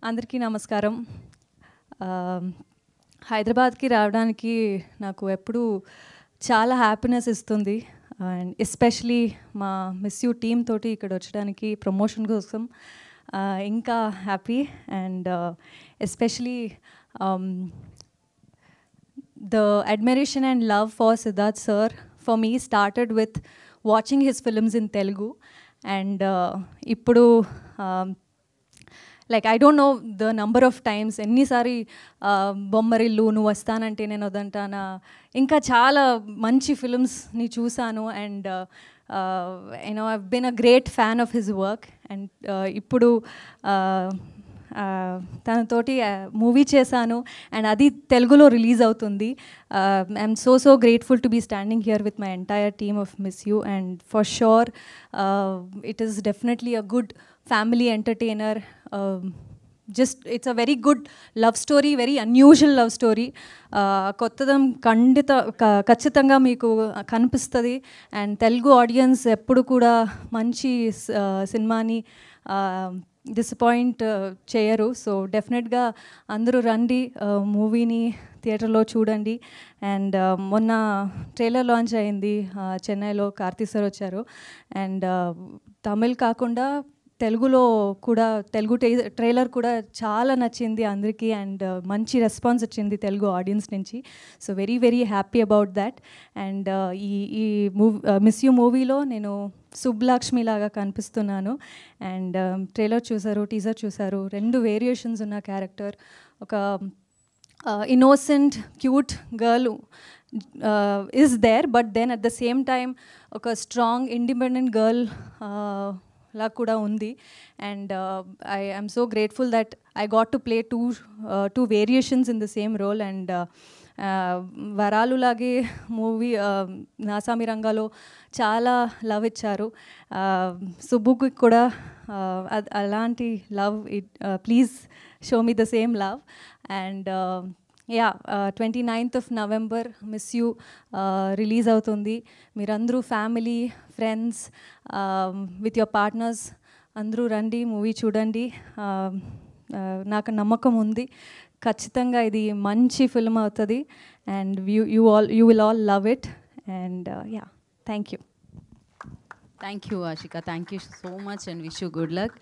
అందరికీ నమస్కారం. హైదరాబాద్కి రావడానికి నాకు ఎప్పుడూ చాలా హ్యాపీనెస్ ఇస్తుంది. అండ్ ఎస్పెషలీ మా మిస్ యూ టీమ్ తోటి ఇక్కడ వచ్చడానికి ప్రమోషన్ కోసం ఇంకా happy. And especially the admiration and love for Siddharth sir for me started with watching his films in Telugu, and ippudu like I don't know the number of times ennisari bommarillu nu vastanante nenu odantana inka chaala manchi films ni chusanu, and you know, I've been a great fan of his work. And ippudu తనతోటి movie చేశాను, and అది తెలుగులో release అవుతుంది. I'm so grateful to be standing here with my entire team of Miss You, and for sure it is definitely a good family entertainer. Just it's a very good love story, very unusual love story. కొత్తదం ఖచ్చితంగా మీకు కనిపిస్తుంది. And Telugu audience ఎప్పుడు కూడా మంచి సినిమాని disappoint చేయరు. So డెఫినెట్గా అందరూ రండి, మూవీని థియేటర్లో చూడండి. అండ్ మొన్న ట్రైలర్ లాంచ్ అయింది చెన్నైలో, కార్తీ సార్ వచ్చారు. అండ్ తమిళ్ కాకుండా తెలుగులో కూడా తెలుగు ట్రైలర్ కూడా చాలా నచ్చింది అందరికీ, అండ్ మంచి రెస్పాన్స్ వచ్చింది తెలుగు ఆడియన్స్ నుంచి. So very happy about that. And ఈ మూవీ మిస్ యూ మూవీలో నేను సుబ్బలక్ష్మి లాగా కనిపిస్తున్నాను. అండ్ ట్రైలర్ చూసారు, టీజర్ చూసారు, 2 వేరియేషన్స్ ఉన్న క్యారెక్టర్. ఒక innocent cute girl is there, but then at the same time ఒక స్ట్రాంగ్ ఇండిపెండెంట్ గర్ల్ లా కూడా ఉంది. And I am so grateful that I got to play two variations in the same role. And వరాలులాగే movie నాసామి రంగాలో చాలా love ఇచ్చారు. సుబ్బుకి కూడా అలాంటి love, please show me the same love. And yeah 29th of November Miss You release అవుతుంది. మీరందరూ family, friends, with your partners అందరూ రండి, మూవీ చూడండి. నాకు నమ్మకం ఉంది ఖచ్చితంగా ఇది మంచి ఫిల్మ్ అవుతుంది. And you will all love it. And yeah, thank you. Thank you, Ashika. Thank you so much and wish you good luck.